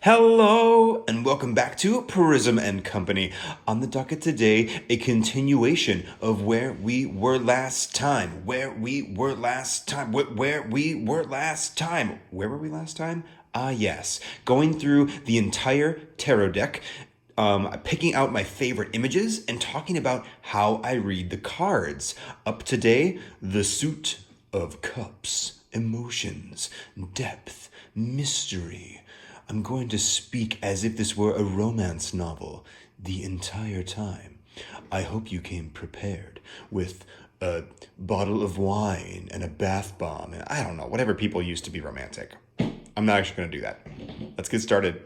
Hello and welcome back to Prism and Company. On the docket today, a continuation of where we were last time. Where were we last time? Yes. Going through the entire tarot deck, picking out my favorite images and talking about how I read the cards. Up today, the Suit of Cups, emotions, depth, mystery. I'm going to speak as if this were a romance novel the entire time. I hope you came prepared with a bottle of wine and a bath bomb and I don't know, whatever people use to be romantic. I'm not actually going to do that. Let's get started.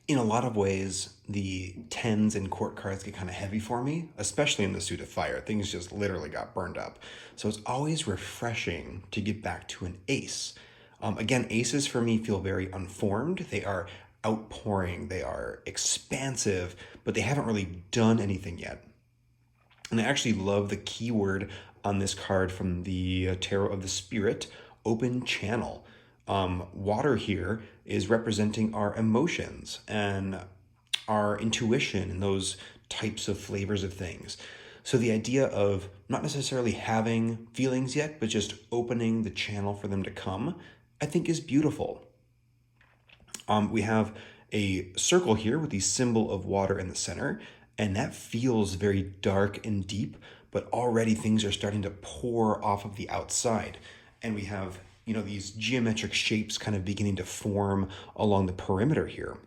In a lot of ways, the tens and court cards get kind of heavy for me, especially in the Suit of Fire. Things just literally got burned up. So it's always refreshing to get back to an ace. Again, aces for me feel very unformed. They are outpouring, they are expansive, but they haven't really done anything yet. And I actually love the keyword on this card from the Tarot of the Spirit, open channel. Water here is representing our emotions and our intuition and those types of flavors of things. So the idea of not necessarily having feelings yet, but just opening the channel for them to come, I think is beautiful. We have a circle here with the symbol of water in the center, and that feels very dark and deep, but already things are starting to pour off of the outside. And we have, these geometric shapes kind of beginning to form along the perimeter here.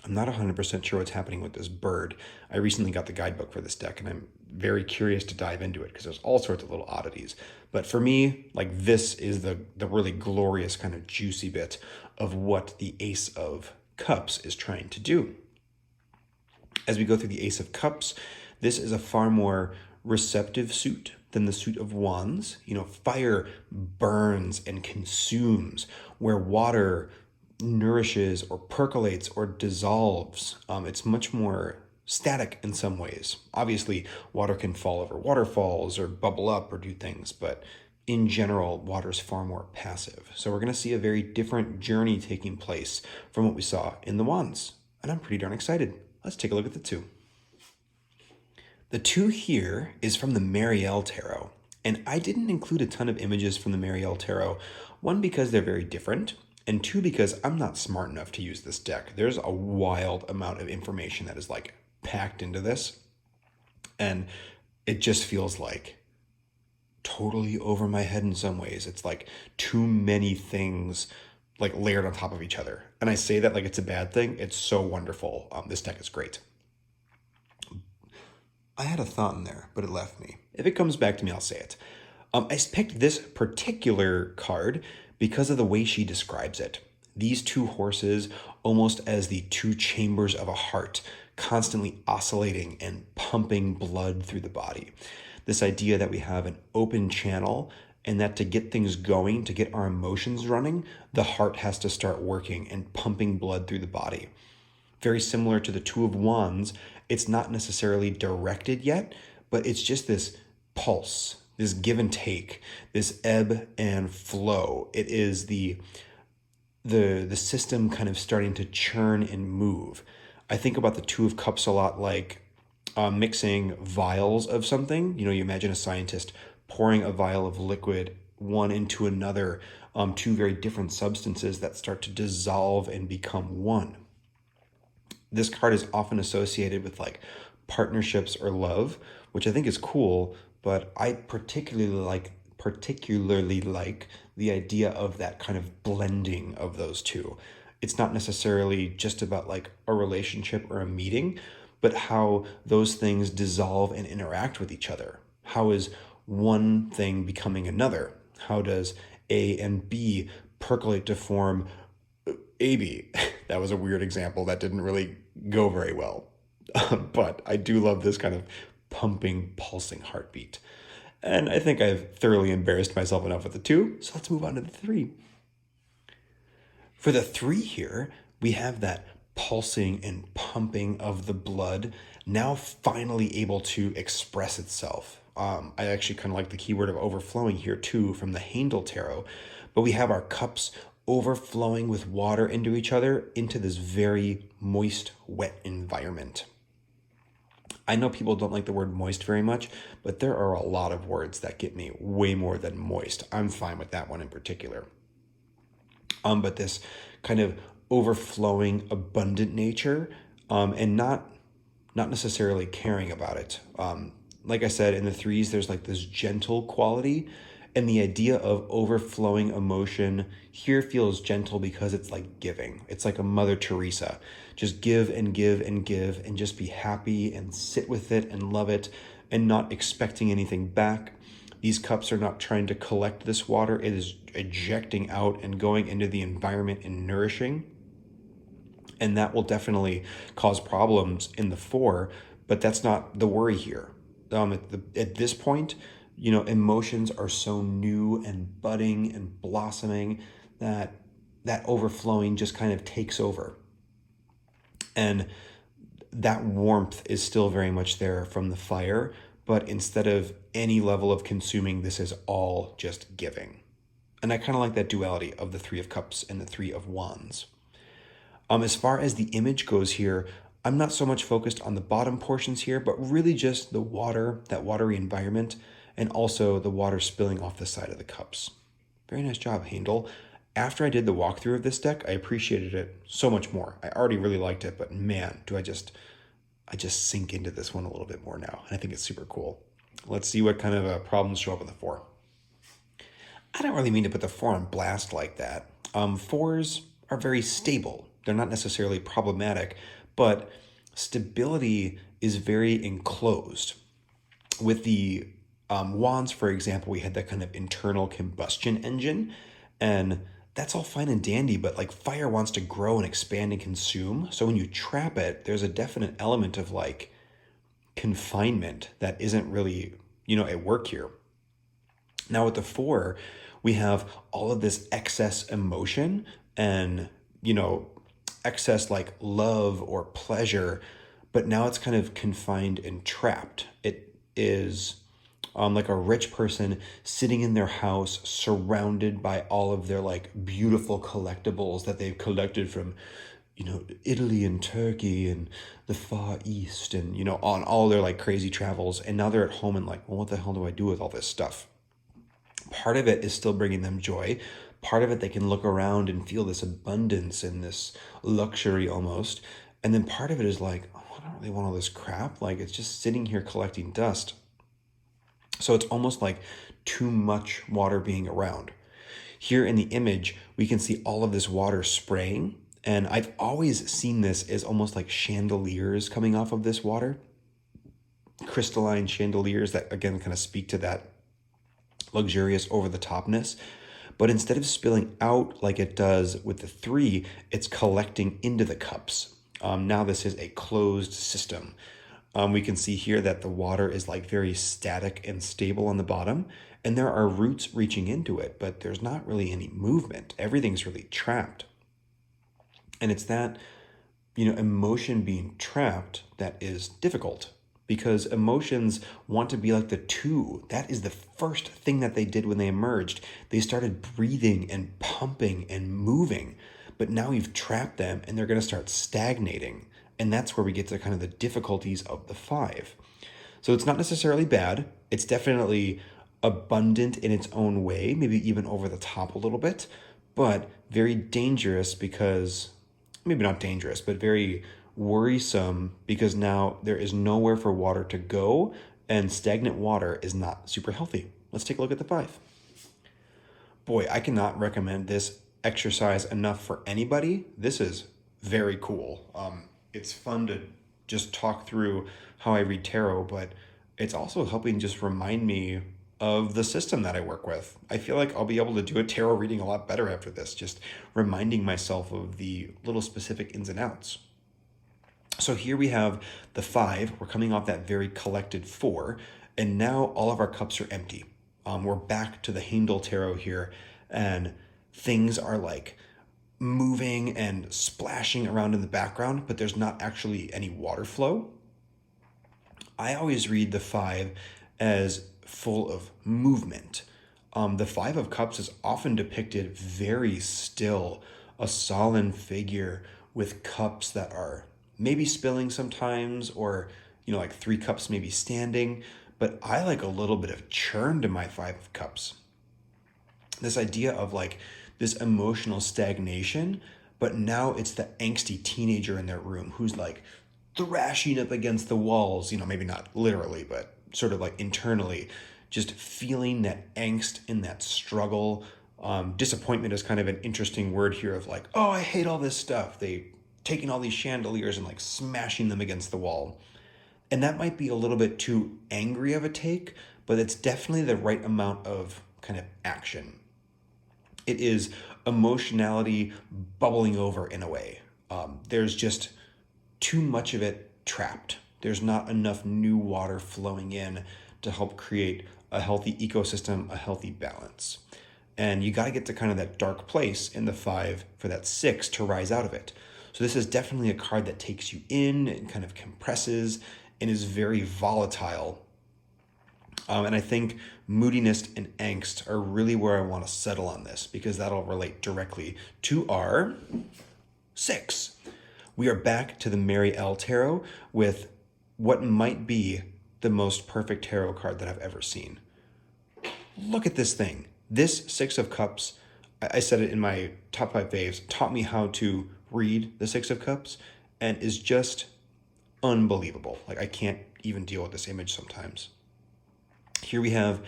I'm not 100% sure what's happening with this bird. I recently got the guidebook for this deck, and I'm very curious to dive into it because there's all sorts of little oddities. But for me, this is the really glorious kind of juicy bit of what the Ace of Cups is trying to do. As we go through the Ace of Cups, this is a far more receptive suit than the Suit of Wands. Fire burns and consumes, where water nourishes or percolates or dissolves. It's much more static in some ways. Obviously, water can fall over waterfalls or bubble up or do things, but in general, water is far more passive. So we're going to see a very different journey taking place from what we saw in the Wands. And I'm pretty darn excited. Let's take a look at the two. The two here is from the Marielle Tarot. And I didn't include a ton of images from the Marielle Tarot. One, because they're very different. And two, because I'm not smart enough to use this deck. There's a wild amount of information that is packed into this. And it just feels totally over my head in some ways. It's too many things layered on top of each other. And I say that it's a bad thing. It's so wonderful. This deck is great. I had a thought in there, but it left me. If it comes back to me, I'll say it. I picked this particular card because of the way she describes it. These two horses, almost as the two chambers of a heart, constantly oscillating and pumping blood through the body. This idea that we have an open channel and that to get things going, to get our emotions running, the heart has to start working and pumping blood through the body. Very similar to the Two of Wands, it's not necessarily directed yet, but it's just this pulse, this give and take, this ebb and flow. It is the system kind of starting to churn and move. I think about the Two of Cups a lot mixing vials of something. You imagine a scientist pouring a vial of liquid, one into another, two very different substances that start to dissolve and become one. This card is often associated with partnerships or love, which I think is cool, but I particularly like the idea of that kind of blending of those two. It's not necessarily just about a relationship or a meeting, but how those things dissolve and interact with each other. How is one thing becoming another? How does A and B percolate to form AB? That was a weird example that didn't really go very well. But I do love this kind of pumping, pulsing heartbeat. And I think I've thoroughly embarrassed myself enough with the two, so let's move on to the three. For the three here, we have that pulsing and pumping of the blood now finally able to express itself. I actually kind of like the keyword of overflowing here too from the Handel Tarot, but we have our cups overflowing with water into each other into this very moist, wet environment. I know people don't like the word moist very much, but there are a lot of words that get me way more than moist. I'm fine with that one in particular. But this kind of overflowing, abundant nature, and not necessarily caring about it. Like I said, in the threes, there's like this gentle quality, and the idea of overflowing emotion here feels gentle because it's like giving. It's like a Mother Teresa. Just give and give and give and just be happy and sit with it and love it and not expecting anything back. These cups are not trying to collect this water. It is ejecting out and going into the environment and nourishing. And that will definitely cause problems in the four, but that's not the worry here. At this point, emotions are so new and budding and blossoming that overflowing just kind of takes over. And that warmth is still very much there from the fire, but instead of any level of consuming, this is all just giving. And I kind of like that duality of the Three of Cups and the Three of Wands. As far as the image goes here, I'm not so much focused on the bottom portions here, but really just the water, that watery environment, and also the water spilling off the side of the cups. Very nice job, Handel. After I did the walkthrough of this deck, I appreciated it so much more. I already really liked it, but man, I just sink into this one a little bit more now. And I think it's super cool. Let's see what kind of problems show up in the four. I don't really mean to put the four on blast like that. Fours are very stable. They're not necessarily problematic, but stability is very enclosed. With the wands, for example, we had that kind of internal combustion engine, and that's all fine and dandy, but like fire wants to grow and expand and consume. So when you trap it, there's a definite element of like confinement that isn't really, at work here. Now with the four, we have all of this excess emotion and, excess like love or pleasure, but now it's kind of confined and trapped. It is like a rich person sitting in their house surrounded by all of their like beautiful collectibles that they've collected from, Italy and Turkey and the Far East and, on all their like crazy travels. And now they're at home and like, well, what the hell do I do with all this stuff? Part of it is still bringing them joy. Part of it, they can look around and feel this abundance and this luxury almost. And then part of it is like, oh, I don't really want all this crap. Like it's just sitting here collecting dust. So it's almost like too much water being around. Here in the image, we can see all of this water spraying. And I've always seen this as almost like chandeliers coming off of this water. Crystalline chandeliers that, again, kind of speak to that luxurious over-the-topness. But instead of spilling out like it does with the three, it's collecting into the cups. Now this is a closed system. We can see here that the water is like very static and stable on the bottom, and there are roots reaching into it, but there's not really any movement. Everything's really trapped. And it's that, emotion being trapped that is difficult, because emotions want to be like the two. That is the first thing that they did when they emerged. They started breathing and pumping and moving, but now you've trapped them and they're going to start stagnating. And that's where we get to kind of the difficulties of the five. So it's not necessarily bad. It's definitely abundant in its own way, maybe even over the top a little bit, but very dangerous because, maybe not dangerous, but very worrisome because now there is nowhere for water to go, and stagnant water is not super healthy. Let's take a look at the five. Boy, I cannot recommend this exercise enough for anybody. This is very cool. It's fun to just talk through how I read tarot, but it's also helping just remind me of the system that I work with. I feel like I'll be able to do a tarot reading a lot better after this, just reminding myself of the little specific ins and outs. So here we have the five. We're coming off that very collected four, and now all of our cups are empty. We're back to the Handel tarot here, and things are like moving and splashing around in the background, but there's not actually any water flow. I always read the five as full of movement. The Five of Cups is often depicted very still, a solemn figure with cups that are maybe spilling sometimes, or, like three cups maybe standing. But I like a little bit of churn to my Five of Cups. This idea of like this emotional stagnation, but now it's the angsty teenager in their room who's like thrashing up against the walls, maybe not literally, but sort of like internally, just feeling that angst and that struggle. Disappointment is kind of an interesting word here of like, oh, I hate all this stuff. They taking all these chandeliers and like smashing them against the wall. And that might be a little bit too angry of a take, but it's definitely the right amount of kind of action. It is emotionality bubbling over in a way. There's just too much of it trapped. There's not enough new water flowing in to help create a healthy ecosystem, a healthy balance. And you got to get to kind of that dark place in the 5 for that 6 to rise out of it. So this is definitely a card that takes you in and kind of compresses and is very volatile. And I think moodiness and angst are really where I want to settle on this, because that'll relate directly to our 6. We are back to the Mary L. Tarot with what might be the most perfect tarot card that I've ever seen. Look at this thing. This 6 of Cups, I said it in my top 5 faves, taught me how to read the 6 of Cups and is just unbelievable. Like, I can't even deal with this image sometimes. Here we have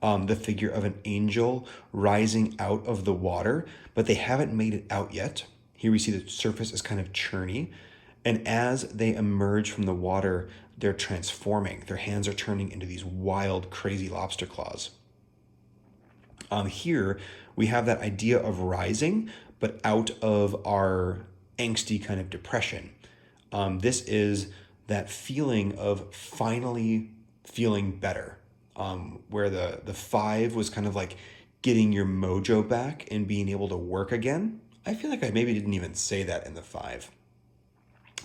the figure of an angel rising out of the water, but they haven't made it out yet. Here we see the surface is kind of churny. And as they emerge from the water, they're transforming. Their hands are turning into these wild, crazy lobster claws. Here we have that idea of rising, but out of our angsty kind of depression. This is that feeling of finally feeling better, where the 5 was kind of like getting your mojo back and being able to work again. I feel like I maybe didn't even say that in the 5.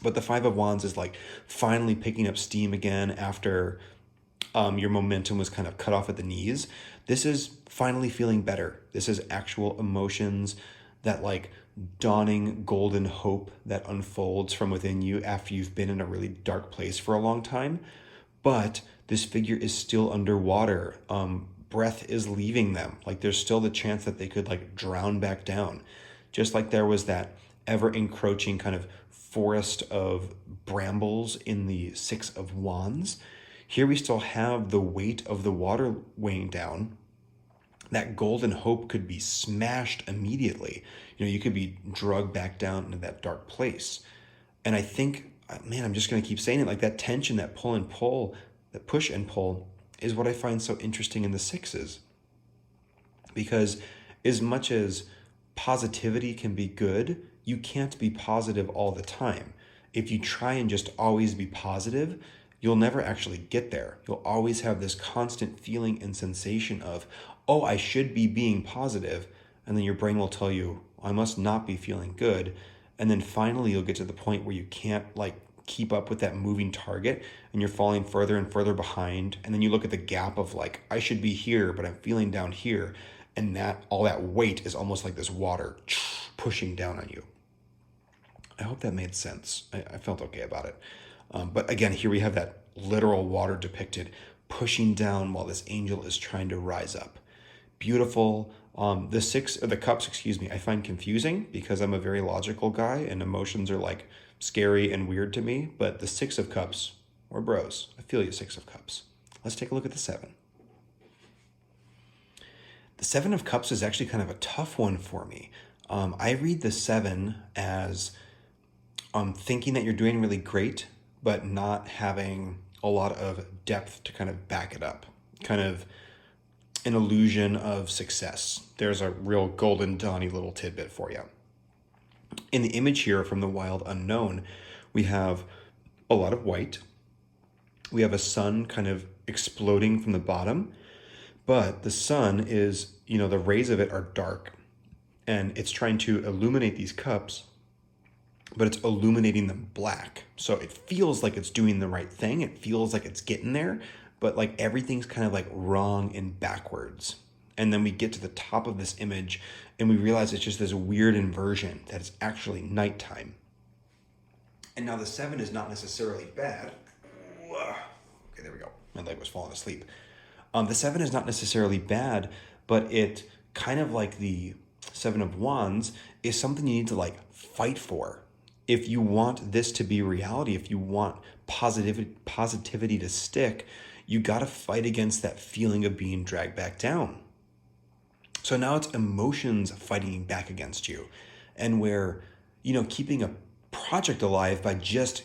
But the 5 of Wands is like finally picking up steam again after your momentum was kind of cut off at the knees. This is finally feeling better. This is actual emotions, that like dawning golden hope that unfolds from within you after you've been in a really dark place for a long time. But this figure is still underwater. Breath is leaving them. Like, there's still the chance that they could like drown back down. Just like there was that ever encroaching kind of forest of brambles in the 6 of Wands. Here we still have the weight of the water weighing down. That golden hope could be smashed immediately. You could be drugged back down into that dark place. And I think, man, I'm just going to keep saying it, like that tension, that pull and pull, that push and pull is what I find so interesting in the 6s. Because as much as positivity can be good, you can't be positive all the time. If you try and just always be positive, you'll never actually get there. You'll always have this constant feeling and sensation of, oh, I should be being positive. And then your brain will tell you, I must not be feeling good. And then finally you'll get to the point where you can't like keep up with that moving target and you're falling further and further behind. And then you look at the gap of like, I should be here, but I'm feeling down here. And that all that weight is almost like this water pushing down on you. I hope that made sense. I felt okay about it. But again, here we have that literal water depicted pushing down while this angel is trying to rise up. Beautiful. The 6 of the Cups, I find confusing because I'm a very logical guy and emotions are like scary and weird to me. But the 6 of Cups, or bros, I feel you, 6 of Cups. Let's take a look at the 7. The 7 of Cups is actually kind of a tough one for me. I read the 7 as thinking that you're doing really great, but not having a lot of depth to kind of back it up. Kind of an illusion of success. There's a real golden dawny little tidbit for you. In the image here from the Wild Unknown, we have a lot of white. We have a sun kind of exploding from the bottom, but the sun is, the rays of it are dark and it's trying to illuminate these cups, but it's illuminating them black. So it feels like it's doing the right thing. It feels like it's getting there, but like everything's kind of like wrong and backwards. And then we get to the top of this image and we realize it's just this weird inversion that it's actually nighttime. And now the 7 is not necessarily bad. Okay, there we go. My leg was falling asleep. The 7 is not necessarily bad, but it kind of like the 7 of Wands is something you need to like fight for. If you want this to be reality, if you want positivity to stick, you got to fight against that feeling of being dragged back down. So now it's emotions fighting back against you. And where, keeping a project alive by just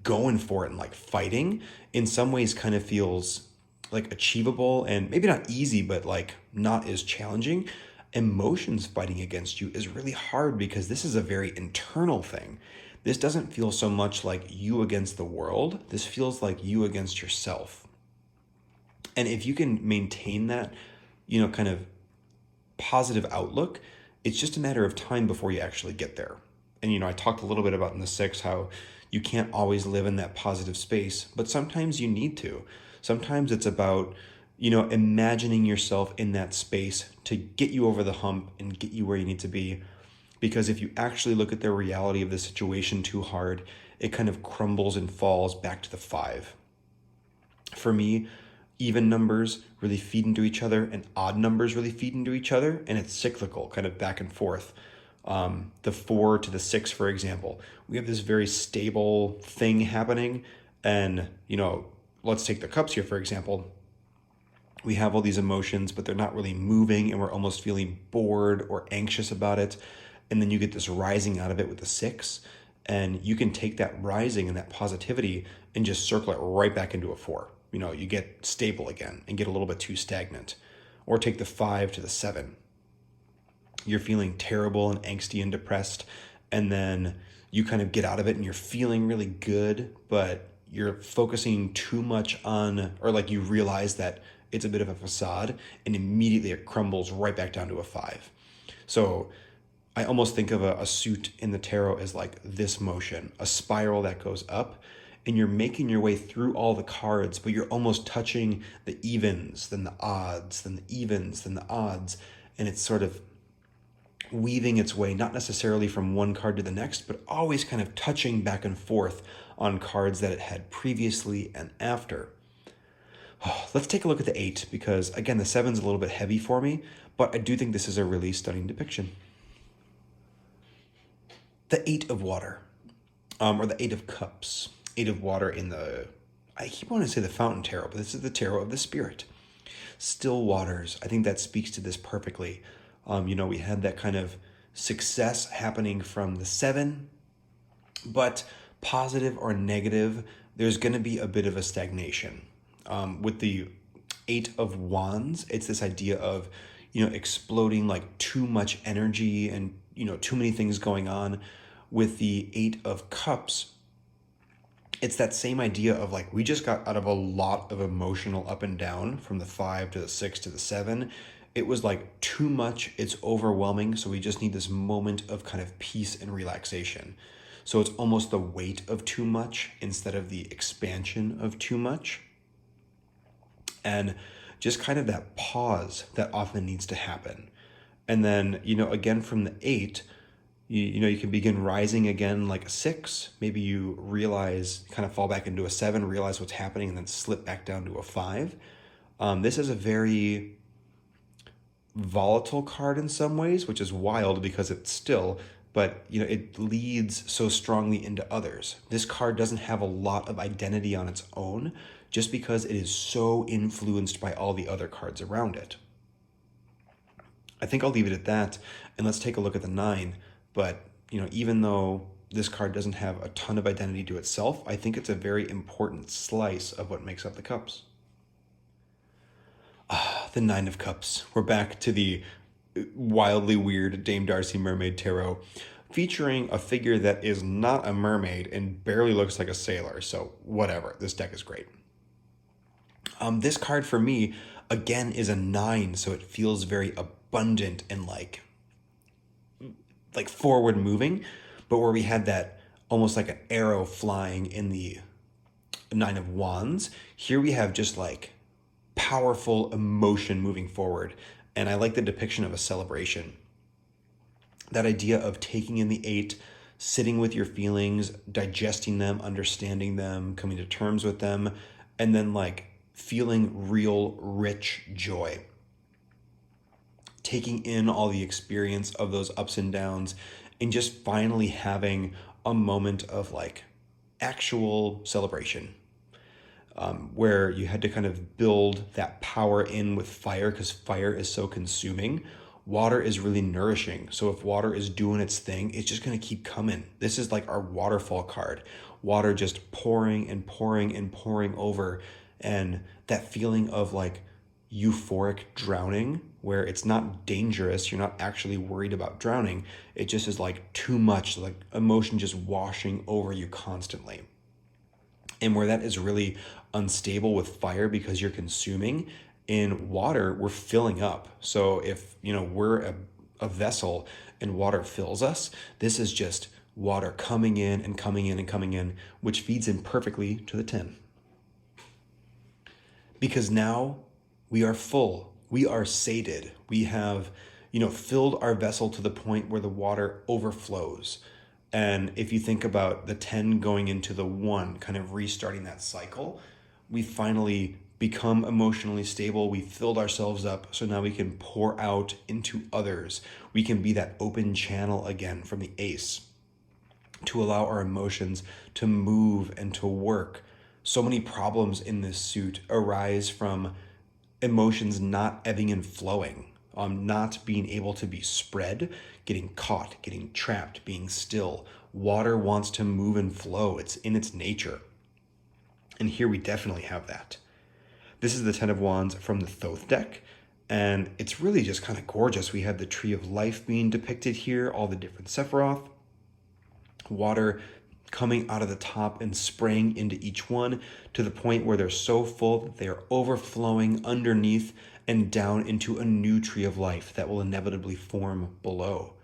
going for it and like fighting in some ways kind of feels like achievable and maybe not easy, but like not as challenging. Emotions fighting against you is really hard because this is a very internal thing. This doesn't feel so much like you against the world. This feels like you against yourself. And if you can maintain that, kind of positive outlook, it's just a matter of time before you actually get there. And, I talked a little bit about in the 6 how you can't always live in that positive space, but sometimes you need to. Sometimes it's about, imagining yourself in that space to get you over the hump and get you where you need to be. Because if you actually look at the reality of the situation too hard, it kind of crumbles and falls back to the 5. For me, even numbers really feed into each other and odd numbers really feed into each other, and it's cyclical, kind of back and forth. The 4 to the 6, for example, we have this very stable thing happening. And, let's take the cups here, for example. We have all these emotions, but they're not really moving, and we're almost feeling bored or anxious about it. And then you get this rising out of it with the 6, and you can take that rising and that positivity and just circle it right back into a 4. You get stable again and get a little bit too stagnant. Or take the 5 to the 7. You're feeling terrible and angsty and depressed, and then you kind of get out of it and you're feeling really good, but you're focusing too much on, or like you realize that it's a bit of a facade, and immediately it crumbles right back down to a 5. So I almost think of a suit in the tarot as like this motion, a spiral that goes up, and you're making your way through all the cards, but you're almost touching the evens, then the odds, then the evens, then the odds, and it's sort of weaving its way, not necessarily from one card to the next, but always kind of touching back and forth on cards that it had previously and after. Let's take a look at the 8, because again, the 7's a little bit heavy for me, but I do think this is a really stunning depiction. The 8 of water, or the 8 of cups. 8 of water in the, I keep wanting to say the fountain tarot, but this is the tarot of the spirit. Still waters. I think that speaks to this perfectly. We had that kind of success happening from the 7, but positive or negative, there's going to be a bit of a stagnation. With the 8 of Wands, it's this idea of, exploding like too much energy and, too many things going on. With the 8 of Cups, it's that same idea of like, we just got out of a lot of emotional up and down from the 5 to the 6 to the 7. It was like too much, it's overwhelming, so we just need this moment of kind of peace and relaxation. So it's almost the weight of too much instead of the expansion of too much. And just kind of that pause that often needs to happen. And then, again, from the 8, you can begin rising again like a 6. Maybe you realize, kind of fall back into a 7, realize what's happening, and then slip back down to a 5. This is a very volatile card in some ways, which is wild because it's still, but it leads so strongly into others. This card doesn't have a lot of identity on its own just because it is so influenced by all the other cards around it. I think I'll leave it at that, and let's take a look at the 9. But even though this card doesn't have a ton of identity to itself, I think it's a very important slice of what makes up the cups. The 9 of Cups. We're back to the wildly weird Dame Darcy Mermaid Tarot, featuring a figure that is not a mermaid and barely looks like a sailor. So whatever, this deck is great. This card for me, again, is a 9, so it feels very abundant and like forward moving, but where we had that almost like an arrow flying in the 9 of Wands, here we have just like powerful emotion moving forward. And I like the depiction of a celebration. That idea of taking in the 8, sitting with your feelings, digesting them, understanding them, coming to terms with them, and then like feeling real rich joy. Taking in all the experience of those ups and downs and just finally having a moment of like actual celebration, where you had to kind of build that power in with fire because fire is so consuming. Water is really nourishing. So if water is doing its thing, it's just going to keep coming. This is like our waterfall card. Water just pouring and pouring and pouring over. And that feeling of like euphoric drowning, where it's not dangerous, you're not actually worried about drowning. It just is like too much, like emotion just washing over you constantly. And where that is really unstable with fire because you're consuming, in water we're filling up. So if we're a vessel and water fills us, this is just water coming in and coming in and coming in, which feeds in perfectly to the 10. Because now we are full, we are sated, we have filled our vessel to the point where the water overflows. And if you think about the 10 going into the 1, kind of restarting that cycle, we finally become emotionally stable. We filled ourselves up, so now we can pour out into others. We can be that open channel again from the ace to allow our emotions to move and to work. So many problems in this suit arise from emotions not ebbing and flowing, not being able to be spread, getting caught, getting trapped, being still. Water wants to move and flow. It's in its nature. And here we definitely have that. This is the 10 of Wands from the Thoth deck, and it's really just kind of gorgeous. We have the Tree of Life being depicted here, all the different Sephiroth, water coming out of the top and spraying into each one to the point where they're so full that they are overflowing underneath and down into a new Tree of Life that will inevitably form below.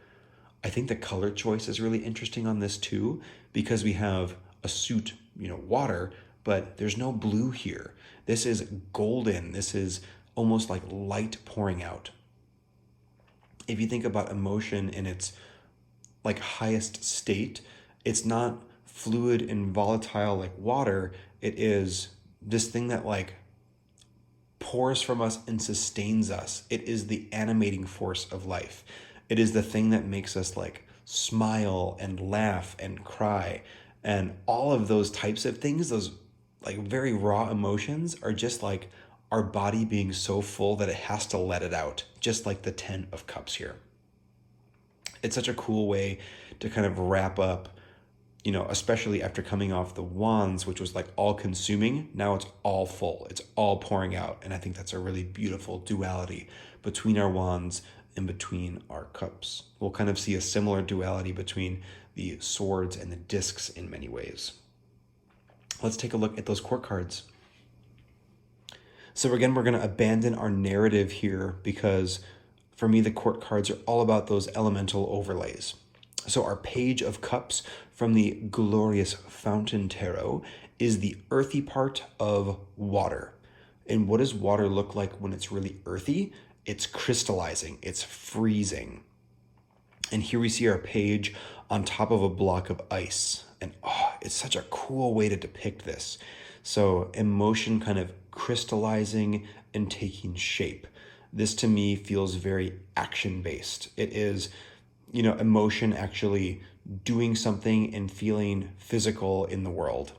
I think the color choice is really interesting on this too, because we have a suit, water, but there's no blue here. This is golden. This is almost like light pouring out. If you think about emotion in its like highest state, it's not fluid and volatile like water. It is this thing that like pours from us and sustains us. It is the animating force of life. It is the thing that makes us like smile and laugh and cry. And all of those types of things, those like very raw emotions, are just like our body being so full that it has to let it out, just like the 10 of Cups here. It's such a cool way to kind of wrap up, especially after coming off the Wands, which was like all consuming. Now it's all full, it's all pouring out. And I think that's a really beautiful duality between our Wands and between our Cups. We'll kind of see a similar duality between the swords and the discs in many ways. Let's take a look at those court cards. So again, we're going to abandon our narrative here because for me, the court cards are all about those elemental overlays. So our Page of Cups from the glorious Fountain Tarot is the earthy part of water. And what does water look like when it's really earthy? It's crystallizing, it's freezing. And here we see our page on top of a block of ice. And it's such a cool way to depict this. So emotion kind of crystallizing and taking shape. This to me feels very action-based. It is, emotion actually doing something and feeling physical in the world.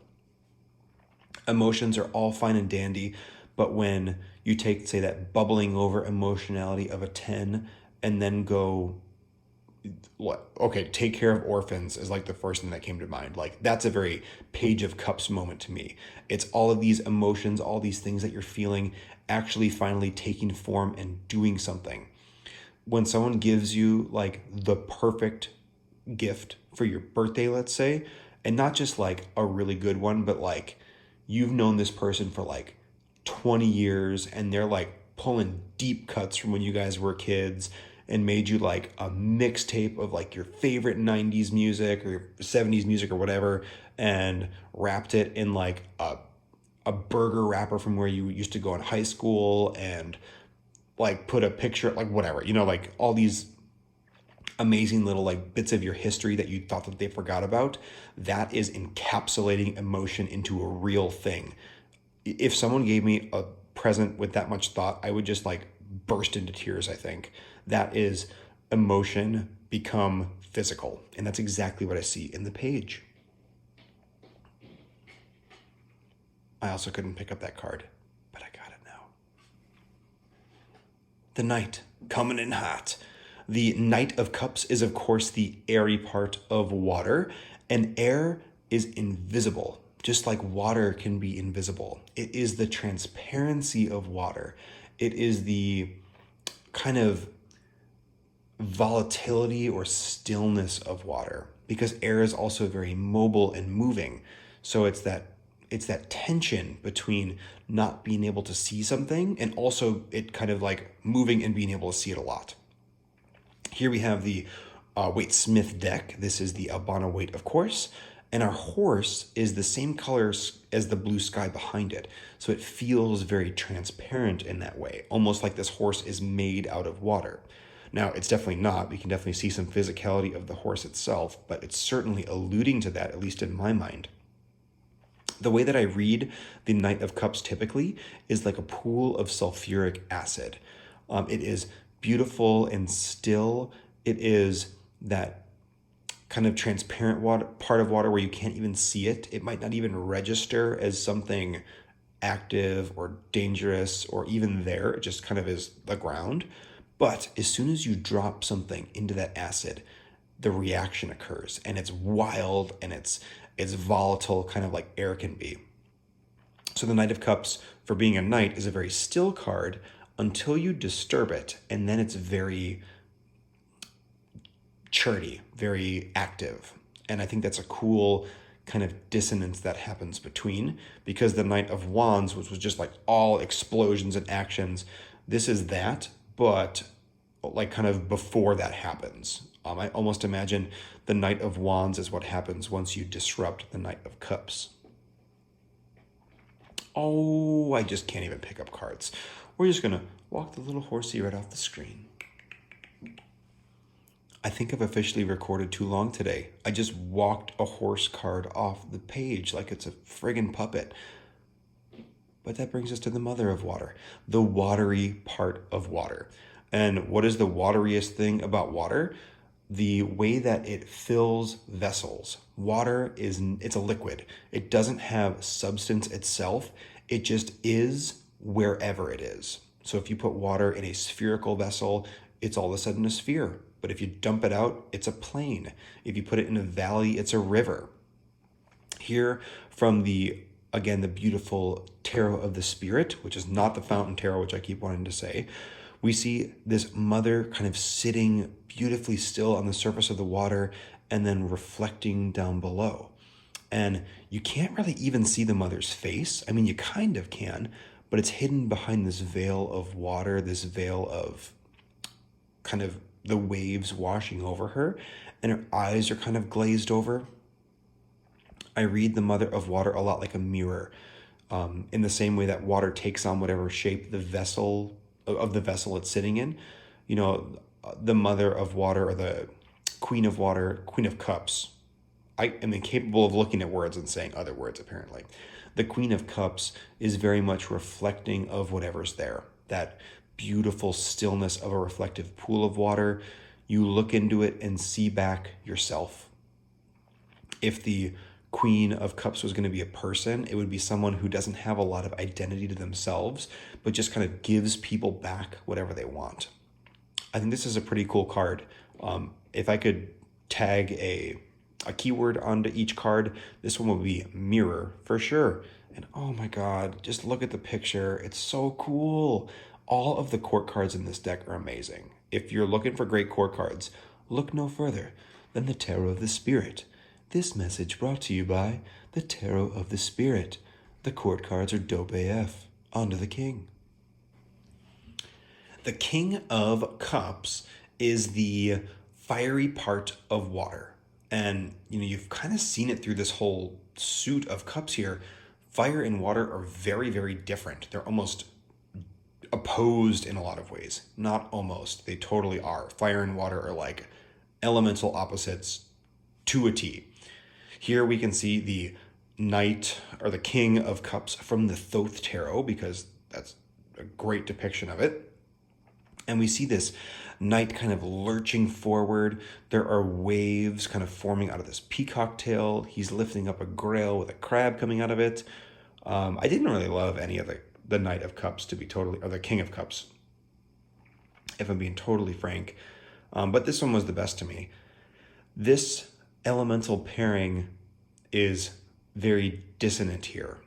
Emotions are all fine and dandy, but when you take, say, that bubbling over emotionality of a 10 and then go, take care of orphans is like the first thing that came to mind. Like that's a very Page of Cups moment to me. It's all of these emotions, all these things that you're feeling actually finally taking form and doing something. When someone gives you like the perfect gift for your birthday, let's say, and not just like a really good one, but like you've known this person for like 20 years and they're like pulling deep cuts from when you guys were kids and made you like a mixtape of like your favorite 90s music or 70s music or whatever, and wrapped it in like a burger wrapper from where you used to go in high school, and like put a picture, like whatever, like all these amazing little like bits of your history that you thought that they forgot about. That is encapsulating emotion into a real thing. If someone gave me a present with that much thought, I would just like burst into tears, I think. That is emotion become physical. And that's exactly what I see in the page. I also couldn't pick up that card, but I got it now. The Knight, coming in hot. The Knight of Cups is, of course, the airy part of water, and air is invisible, just like water can be invisible. It is the transparency of water. It is the kind of volatility or stillness of water, because air is also very mobile and moving. So it's that tension between not being able to see something and also it kind of like moving and being able to see it a lot. Here we have the Waite Smith deck. This is the Albana Waite, of course. And our horse is the same colors as the blue sky behind it. So it feels very transparent in that way, almost like this horse is made out of water. Now, it's definitely not. We can definitely see some physicality of the horse itself, but it's certainly alluding to that, at least in my mind. The way that I read the Knight of Cups typically is like a pool of sulfuric acid. It is beautiful and still. It is that kind of transparent water, part of water where you can't even see it. It might not even register as something active or dangerous or even there. It just kind of is the ground. But as soon as you drop something into that acid, the reaction occurs and it's wild and it's volatile, kind of like air can be. So the Knight of Cups, for being a knight, is a very still card until you disturb it, and then it's very churny, very active. And I think that's a cool kind of dissonance that happens between, because the Knight of Wands, which was just like all explosions and actions, this is that, but like kind of before that happens. I almost imagine the Knight of Wands is what happens once you disrupt the Knight of Cups. Oh, I just can't even pick up cards. We're just going to walk the little horsey right off the screen. I think I've officially recorded too long today. I just walked a horse card off the page like it's a friggin' puppet. But that brings us to the mother of water, the watery part of water. And what is the wateriest thing about water? The way that it fills vessels. Water it's a liquid. It doesn't have substance itself. It just is wherever it is. So if you put water in a spherical vessel, it's all of a sudden a sphere. But if you dump it out, it's a plain. If you put it in a valley, it's a river. Here from the beautiful Tarot of the Spirit, which is not the Fountain Tarot, which I keep wanting to say, we see this mother kind of sitting beautifully still on the surface of the water and then reflecting down below. And you can't really even see the mother's face. I mean, you kind of can, but it's hidden behind this veil of water, this veil of kind of the waves washing over her, and her eyes are kind of glazed over. I read the mother of water a lot like a mirror, in the same way that water takes on whatever shape the vessel it's sitting in. The mother of water, or the queen of water, queen of cups. I am incapable of looking at words and saying other words, apparently. The Queen of Cups is very much reflecting of whatever's there. That beautiful stillness of a reflective pool of water. You look into it and see back yourself. If the Queen of Cups was going to be a person, it would be someone who doesn't have a lot of identity to themselves, but just kind of gives people back whatever they want. I think this is a pretty cool card. If I could tag a keyword onto each card, this one would be mirror for sure. And oh my God, just look at the picture. It's so cool. All of the court cards in this deck are amazing. If you're looking for great court cards, look no further than the Tarot of the Spirit. This message brought to you by the Tarot of the Spirit. The court cards are dope AF. On to the king. The King of Cups is the fiery part of water. And, you've kind of seen it through this whole suit of cups here. Fire and water are very, very different. They're almost opposed in a lot of ways. Not almost. They totally are. Fire and water are like elemental opposites to a T. Here we can see the Knight or the King of Cups from the Thoth Tarot, because that's a great depiction of it. And we see this knight kind of lurching forward. There are waves kind of forming out of this peacock tail. He's lifting up a grail with a crab coming out of it. I didn't really love any of the Knight of Cups, to be totally, or the King of Cups, if I'm being totally frank. But this one was the best to me. This elemental pairing is very dissonant here.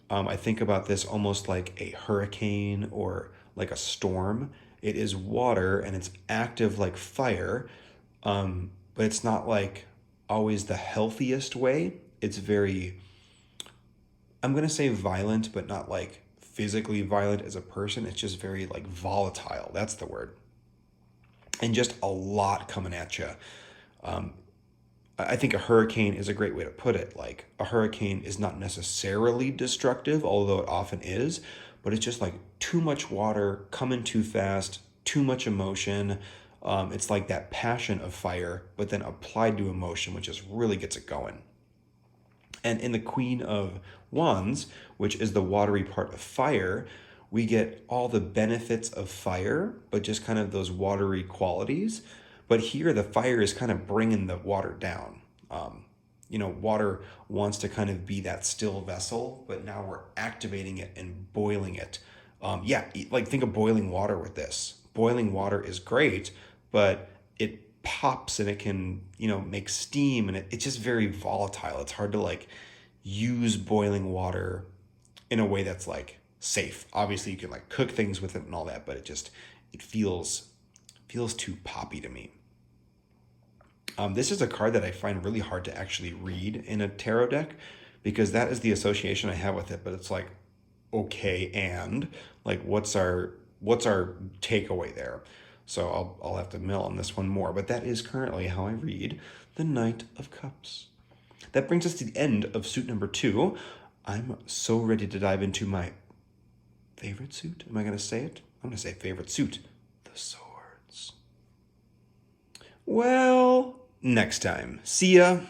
I think about this almost like a hurricane or like a storm. It is water and it's active like fire, but it's not like always the healthiest way. It's very, I'm going to say violent, but not like physically violent as a person. It's just very like volatile. That's the word. And just a lot coming at you. I think a hurricane is a great way to put it. Like, a hurricane is not necessarily destructive, although it often is, but it's just like too much water coming too fast, too much emotion. It's like that passion of fire, but then applied to emotion, which just really gets it going. And in the Queen of Wands, which is the watery part of fire, we get all the benefits of fire, but just kind of those watery qualities. But here, the fire is kind of bringing the water down. Water wants to kind of be that still vessel, but now we're activating it and boiling it. Like think of boiling water with this. Boiling water is great, but it pops and it can, make steam, and it's just very volatile. It's hard to like use boiling water in a way that's like safe. Obviously, you can like cook things with it and all that, but it feels too poppy to me. This is a card that I find really hard to actually read in a tarot deck, because that is the association I have with it. But it's like, okay, and like, what's our takeaway there? So I'll have to mill on this one more. But that is currently how I read the Knight of Cups. That brings us to the end of suit number 2. I'm so ready to dive into my favorite suit. Am I going to say it? I'm going to say favorite suit. The Swords. Well, next time. See ya.